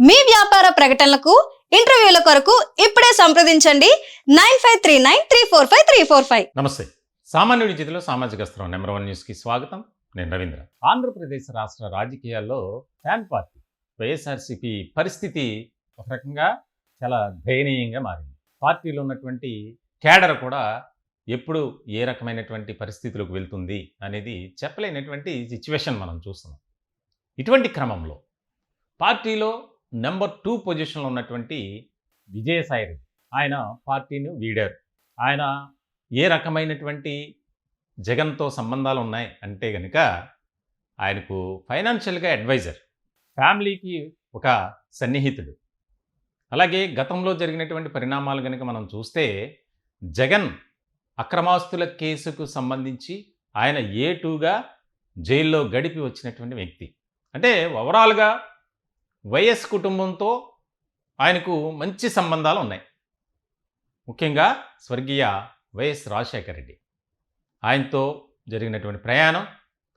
మీ వ్యాపార ప్రకటనలకు ఇంటర్వ్యూల కొరకు ఇప్పుడే సంప్రదించండి 9539345345. నమస్తే. సామాన్యుడి చేతిలో సామాజిక అస్త్రం నెంబర్ 1 న్యూస్కి స్వాగతం. నేను రవీంద్ర. ఆంధ్రప్రదేశ్ రాష్ట్ర రాజకీయాల్లో ఫ్యాన్ పార్టీ వైఎస్ఆర్సీపీ పరిస్థితి ఒక రకంగా చాలా దయనీయంగా మారింది. పార్టీలో ఉన్నటువంటి కేడర్ కూడా ఎప్పుడు ఏ రకమైనటువంటి పరిస్థితులకు వెళ్తుంది అనేది చెప్పలేనటువంటి సిచ్యువేషన్ మనం చూస్తున్నాం. ఇటువంటి క్రమంలో పార్టీలో నెంబర్ 2 పొజిషన్లో ఉన్నటువంటి విజయసాయిరెడ్డి ఆయన పార్టీని వీడారు. ఆయన ఏ రకమైనటువంటి జగన్తో సంబంధాలు ఉన్నాయి అంటే కనుక ఆయనకు ఫైనాన్షియల్గా అడ్వైజర్, ఫ్యామిలీకి ఒక సన్నిహితుడు. అలాగే గతంలో జరిగినటువంటి పరిణామాలు కనుక మనం చూస్తే జగన్ అక్రమాస్తుల కేసుకు సంబంధించి ఆయన A2గా జైల్లో గడిపి వచ్చినటువంటి వ్యక్తి. అంటే ఓవరాల్గా వైఎస్ కుటుంబంతో ఆయనకు మంచి సంబంధాలు ఉన్నాయి. ముఖ్యంగా స్వర్గీయ వైఎస్ రాజశేఖర రెడ్డి ఆయనతో జరిగినటువంటి ప్రయాణం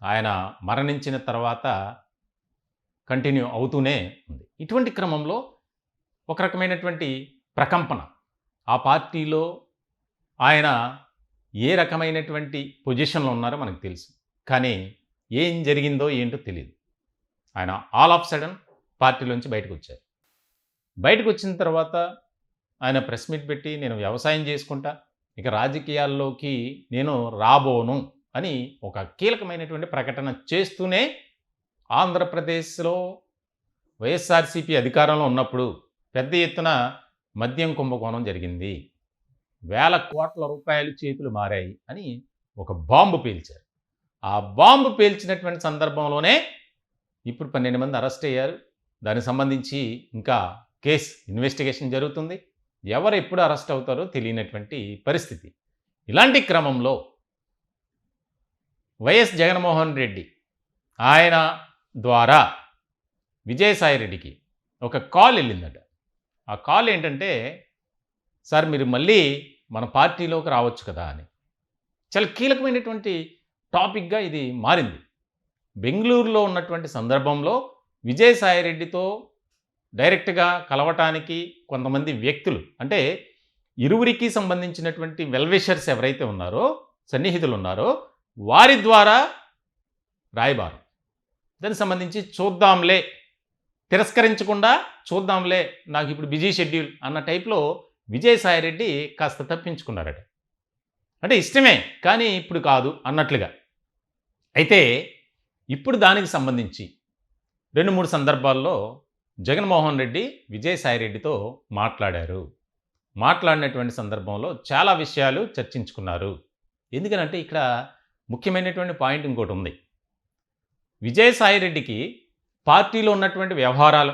ఆయన మరణించిన తర్వాత కంటిన్యూ అవుతూనే ఉంది. ఇటువంటి క్రమంలో ఒక రకమైనటువంటి ప్రకంపన ఆ పార్టీలో ఆయన ఏ రకమైనటువంటి పొజిషన్లో ఉన్నారో మనకు తెలుసు. కానీ ఏం జరిగిందో ఏంటో తెలియదు. ఆయన ఆల్ ఆఫ్ సడన్ పార్టీలోంచి బయటకు వచ్చారు. బయటకు వచ్చిన తర్వాత ఆయన ప్రెస్ మీట్ పెట్టి నేను వ్యవసాయం చేసుకుంటా, ఇక రాజకీయాల్లోకి నేను రాబోను అని ఒక కీలకమైనటువంటి ప్రకటన చేస్తూనే ఆంధ్రప్రదేశ్లో వైఎస్ఆర్సీపీ అధికారంలో ఉన్నప్పుడు పెద్ద ఎత్తున మద్యం కుంభకోణం జరిగింది, వేల కోట్ల రూపాయలు చేతులు మారాయి అని ఒక బాంబు పేల్చారు. ఆ బాంబు పేల్చినటువంటి సందర్భంలోనే ఇప్పుడు 12 మంది అరెస్ట్ అయ్యారు. దానికి సంబంధించి ఇంకా కేసు ఇన్వెస్టిగేషన్ జరుగుతుంది. ఎవరు ఎప్పుడు అరెస్ట్ అవుతారో తెలియనటువంటి పరిస్థితి. ఇలాంటి క్రమంలో వైఎస్ జగన్మోహన్ రెడ్డి ఆయన ద్వారా విజయసాయిరెడ్డికి ఒక కాల్ వెళ్ళిందట. ఆ కాల్ ఏంటంటే, సార్ మీరు మళ్ళీ మన పార్టీలోకి రావచ్చు కదా అని. చాలా కీలకమైనటువంటి టాపిక్గా ఇది మారింది. బెంగళూరులో ఉన్నటువంటి సందర్భంలో విజయసాయిరెడ్డితో డైరెక్ట్గా కలవటానికి కొంతమంది వ్యక్తులు, అంటే ఇరువురికి సంబంధించినటువంటి వెల్విషర్స్ ఎవరైతే ఉన్నారో, సన్నిహితులు ఉన్నారో, వారి ద్వారా రాయబారం. దానికి సంబంధించి చూద్దాంలే, తిరస్కరించకుండా చూద్దాంలే, నాకు ఇప్పుడు బిజీ షెడ్యూల్ అన్న టైప్లో విజయసాయిరెడ్డి కాస్త తప్పించుకున్నారట. అంటే ఇష్టమే కానీ ఇప్పుడు కాదు అన్నట్లుగా. అయితే ఇప్పుడు దానికి సంబంధించి 2-3 సందర్భాల్లో జగన్మోహన్ రెడ్డి విజయసాయిరెడ్డితో మాట్లాడారు. మాట్లాడినటువంటి సందర్భంలో చాలా విషయాలు చర్చించుకున్నారు. ఎందుకనంటే ఇక్కడ ముఖ్యమైనటువంటి పాయింట్ ఇంకోటి ఉంది. విజయసాయిరెడ్డికి పార్టీలో ఉన్నటువంటి వ్యవహారాలు,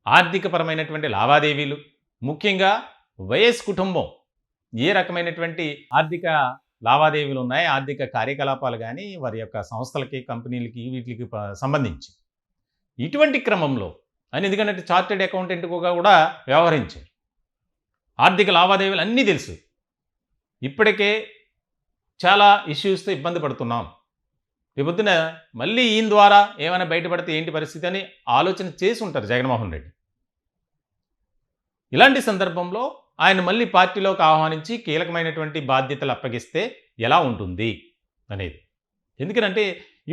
ఆర్థికపరమైనటువంటి లావాదేవీలు, ముఖ్యంగా వైఎస్ కుటుంబం ఏ రకమైనటువంటి ఆర్థిక లావాదేవీలు ఉన్నాయి, ఆర్థిక కార్యకలాపాలు కానీ వారి యొక్క సంస్థలకి, కంపెనీలకి, వీటికి సంబంధించి ఇటువంటి క్రమంలో ఆయన ఎందుకంటే చార్టెడ్ అకౌంటెంట్గా కూడా వ్యవహరించారు. ఆర్థిక లావాదేవీలు అన్నీ తెలుసు. ఇప్పటికే చాలా ఇష్యూస్తో ఇబ్బంది పడుతున్నాం, రేపొద్దున మళ్ళీ ఈయన ద్వారా ఏమైనా బయటపడితే ఏంటి పరిస్థితి అని ఆలోచన చేసి ఉంటారు జగన్మోహన్ రెడ్డి. ఇలాంటి సందర్భంలో ఆయన మళ్ళీ పార్టీలోకి ఆహ్వానించి కీలకమైనటువంటి బాధ్యతలు అప్పగిస్తే ఎలా ఉంటుంది అనేది. ఎందుకంటే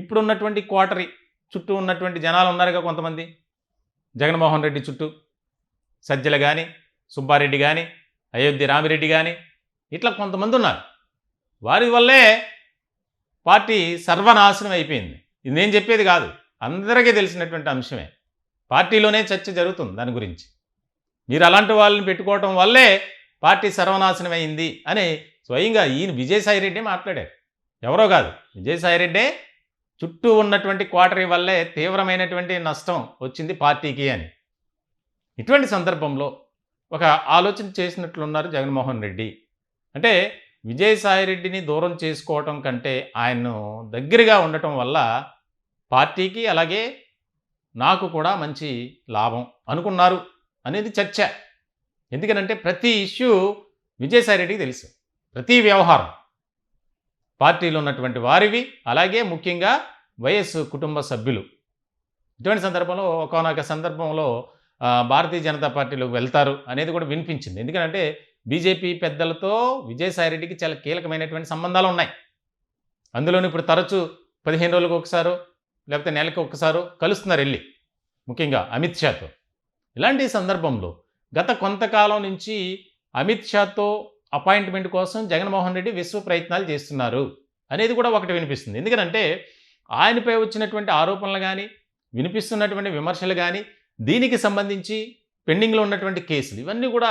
ఇప్పుడున్నటువంటి క్వార్టరీ చుట్టూ ఉన్నటువంటి జనాలు ఉన్నారుగా కొంతమంది, జగన్మోహన్ రెడ్డి చుట్టూ సజ్జల కానీ, సుబ్బారెడ్డి కానీ, అయోధ్య రామిరెడ్డి కానీ, ఇట్లా కొంతమంది ఉన్నారు. వారి వల్లే పార్టీ సర్వనాశనం అయిపోయింది. ఇది నేను చెప్పేది కాదు, అందరికీ తెలిసినటువంటి అంశమే. పార్టీలోనే చర్చ జరుగుతుంది దాని గురించి. మీరు అలాంటి వాళ్ళని పెట్టుకోవటం వల్లే పార్టీ సర్వనాశనం అయింది అని స్వయంగా ఈయన విజయసాయిరెడ్డి మాట్లాడారు. ఎవరో కాదు, విజయసాయిరెడ్డే చుట్టూ ఉన్నటువంటి క్వార్టరీ వల్లే తీవ్రమైనటువంటి నష్టం వచ్చింది పార్టీకి అని. ఇటువంటి సందర్భంలో ఒక ఆలోచన చేసినట్లున్నారు జగన్మోహన్ రెడ్డి. అంటే విజయసాయిరెడ్డిని దూరం చేసుకోవటం కంటే ఆయన్ను దగ్గరగా ఉండటం వల్ల పార్టీకి అలాగే నాకు కూడా మంచి లాభం అనుకున్నారు అనేది చర్చ. ఎందుకనంటే ప్రతి ఇష్యూ విజయసాయిరెడ్డికి తెలుసు, ప్రతి వ్యవహారం పార్టీలో ఉన్నటువంటి వారివి, అలాగే ముఖ్యంగా వైఎస్ కుటుంబ సభ్యులు. ఇటువంటి సందర్భంలో ఒకనొక సందర్భంలో భారతీయ జనతా పార్టీలోకి వెళ్తారు అనేది కూడా వినిపించింది. ఎందుకంటే బీజేపీ పెద్దలతో విజయసాయిరెడ్డికి చాలా కీలకమైనటువంటి సంబంధాలు ఉన్నాయి. అందులోని ఇప్పుడు తరచూ 15 రోజులకు ఒకసారో లేకపోతే నెలకు ఒక్కసారో కలుస్తున్నారు వెళ్ళి, ముఖ్యంగా అమిత్ షాతో. ఇలాంటి సందర్భంలో గత కొంతకాలం నుంచి అమిత్ షాతో అపాయింట్మెంట్ కోసం జగన్మోహన్ రెడ్డి విశ్వ ప్రయత్నాలు చేస్తున్నారు అనేది కూడా ఒకటి వినిపిస్తుంది. ఎందుకంటే ఆయనపై వచ్చినటువంటి ఆరోపణలు కానీ, వినిపిస్తున్నటువంటి విమర్శలు కానీ, దీనికి సంబంధించి పెండింగ్లో ఉన్నటువంటి కేసులు ఇవన్నీ కూడా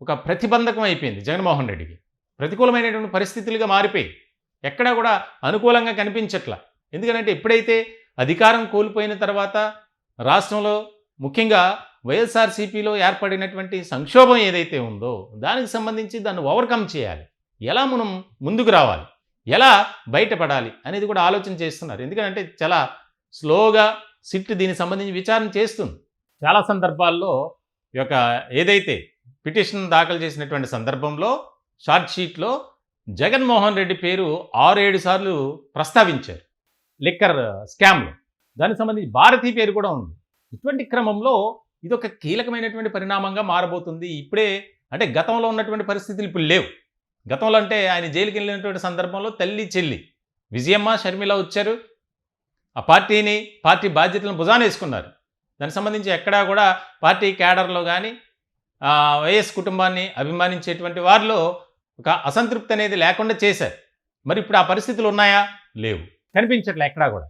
ఒక ప్రతిబంధకం అయిపోయింది జగన్మోహన్ రెడ్డికి. ప్రతికూలమైనటువంటి పరిస్థితులుగా మారిపోయి ఎక్కడా కూడా అనుకూలంగా కనిపించట్ల. ఎందుకంటే ఎప్పుడైతే అధికారం కోల్పోయిన తర్వాత రాష్ట్రంలో ముఖ్యంగా వైఎస్ఆర్సీపీలో ఏర్పడినటువంటి సంక్షోభం ఏదైతే ఉందో దానికి సంబంధించి దాన్ని ఓవర్కమ్ చేయాలి, ఎలా మనం ముందుకు రావాలి, ఎలా బయటపడాలి అనేది కూడా ఆలోచన చేస్తున్నారు. ఎందుకంటే చాలా స్లోగా సిట్ దీనికి సంబంధించి విచారణ చేస్తుంది. చాలా సందర్భాల్లో ఈ యొక్క ఏదైతే పిటిషన్ దాఖలు చేసినటువంటి సందర్భంలో షార్ట్ షీట్లో జగన్మోహన్ రెడ్డి పేరు 6-7 సార్లు ప్రస్తావించారు లిక్కర్ స్కామ్లో. దానికి సంబంధించి భారతీ పేరు కూడా ఉంది. ఇటువంటి క్రమంలో ఇదొక కీలకమైనటువంటి పరిణామంగా మారబోతుంది. ఇప్పుడే అంటే గతంలో ఉన్నటువంటి పరిస్థితులు ఇప్పుడు లేవు. గతంలో అంటే ఆయన జైలుకి వెళ్ళినటువంటి సందర్భంలో తల్లి చెల్లి విజయమ్మ షర్మిల వచ్చారు, ఆ పార్టీ బాధ్యతలను భుజాన వేసుకున్నారు. దానికి సంబంధించి ఎక్కడా కూడా పార్టీ క్యాడర్లో కానీ వైఎస్ కుటుంబాన్ని అభిమానించేటువంటి వారిలో ఒక అసంతృప్తి అనేది లేకుండా చేశారు. మరి ఇప్పుడు ఆ పరిస్థితులు ఉన్నాయా? లేవు, కనిపించట్లే ఎక్కడా కూడా.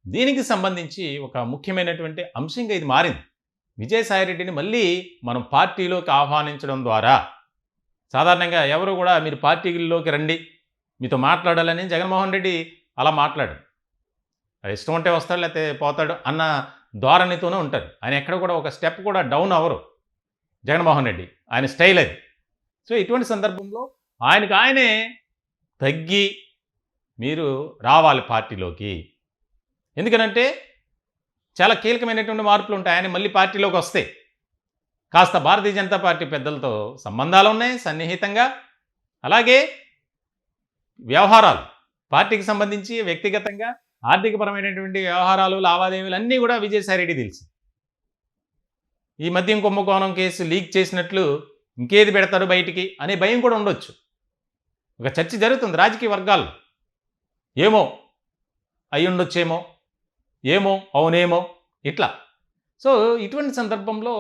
దీనికి సంబంధించి ఒక ముఖ్యమైనటువంటి అంశంగా ఇది మారింది. విజయసాయిరెడ్డిని మళ్ళీ మనం పార్టీలోకి ఆహ్వానించడం ద్వారా సాధారణంగా ఎవరు కూడా మీరు పార్టీలోకి రండి, మీతో మాట్లాడాలని జగన్మోహన్ రెడ్డి అలా మాట్లాడాడు. ఇష్టం ఉంటే వస్తాడు లేకపోతే పోతాడు అన్న ధోరణితోనే ఉంటారు. ఆయన ఎక్కడ కూడా ఒక స్టెప్ కూడా డౌన్ అవ్వరు జగన్మోహన్ రెడ్డి, ఆయన స్టైల్ అది. సో ఇటువంటి సందర్భంలో ఆయనే తగ్గి మీరు రావాలి పార్టీలోకి. ఎందుకనంటే చాలా కీలకమైనటువంటి మార్పులు ఉంటాయి. ఆయన మళ్ళీ పార్టీలోకి వస్తే కాస్త భారతీయ జనతా పార్టీ పెద్దలతో సంబంధాలు ఉన్నాయి సన్నిహితంగా. అలాగే వ్యవహారాలు పార్టీకి సంబంధించి వ్యక్తిగతంగా ఆర్థికపరమైనటువంటి వ్యవహారాలు లావాదేవీలు అన్నీ కూడా విజయసాయిరెడ్డి తెలుసు. ఈ మద్యం కుంభకోణం కేసు లీక్ చేసినట్లు ఇంకేది పెడతారు బయటికి అనే భయం కూడా ఉండొచ్చు. ఒక చర్చ జరుగుతుంది రాజకీయ వర్గాల్లో. ఏమో అయి ఉండొచ్చేమో, ఏమో అవునేమో ఇట్లా. సో ఇటువంటి సందర్భంలో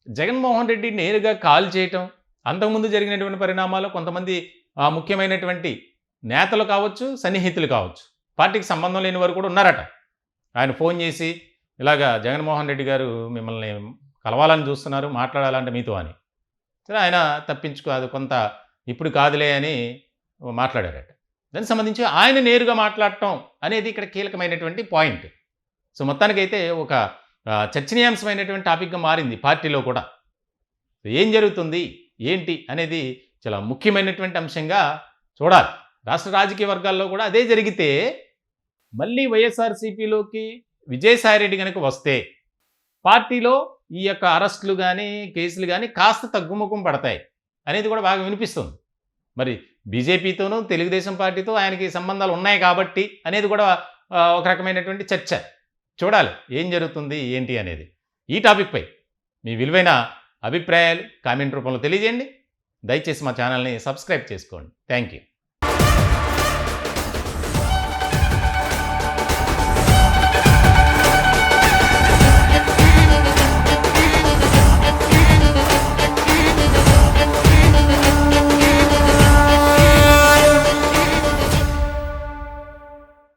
జగన్మోహన్ రెడ్డి నేరుగా కాల్ చేయటం, అంతకుముందు జరిగినటువంటి పరిణామాలు కొంతమంది ముఖ్యమైనటువంటి నేతలు కావచ్చు, సన్నిహితులు కావచ్చు, పార్టీకి సంబంధం లేని వారు కూడా ఉన్నారట. ఆయన ఫోన్ చేసి ఇలాగా జగన్మోహన్ రెడ్డి గారు మిమ్మల్ని కలవాలని చూస్తున్నారు, మాట్లాడాలంటే మీతో అని. సరే ఆయన తప్పించుకో అది కొంత ఇప్పుడు కాదులే అని మాట్లాడారట. దానికి సంబంధించి ఆయన నేరుగా మాట్లాడటం అనేది ఇక్కడ కీలకమైనటువంటి పాయింట్. సో మొత్తానికైతే ఒక చర్చనీయాంశమైనటువంటి టాపిక్గా మారింది పార్టీలో కూడా. ఏం జరుగుతుంది ఏంటి అనేది చాలా ముఖ్యమైనటువంటి అంశంగా చూడాలి. రాష్ట్ర రాజకీయ వర్గాల్లో కూడా అదే జరిగితే మళ్ళీ వైఎస్ఆర్సీపీలోకి విజయసాయిరెడ్డి కనుక వస్తే పార్టీలో ఈ యొక్క అరెస్టులు కానీ కేసులు కానీ కాస్త తగ్గుముఖం పడతాయి అనేది కూడా బాగా వినిపిస్తుంది. మరి బీజేపీతోనూ తెలుగుదేశం పార్టీతో ఆయనకి సంబంధాలు ఉన్నాయి కాబట్టి అనేది కూడా ఒక రకమైనటువంటి చర్చ. చూడాలి ఏం జరుగుతుంది ఏంటి అనేది. ఈ టాపిక్పై మీ విలువైన అభిప్రాయాలు కామెంట్ రూపంలో తెలియజేయండి. దయచేసి మా ఛానల్ని సబ్స్క్రైబ్ చేసుకోండి. Thank you.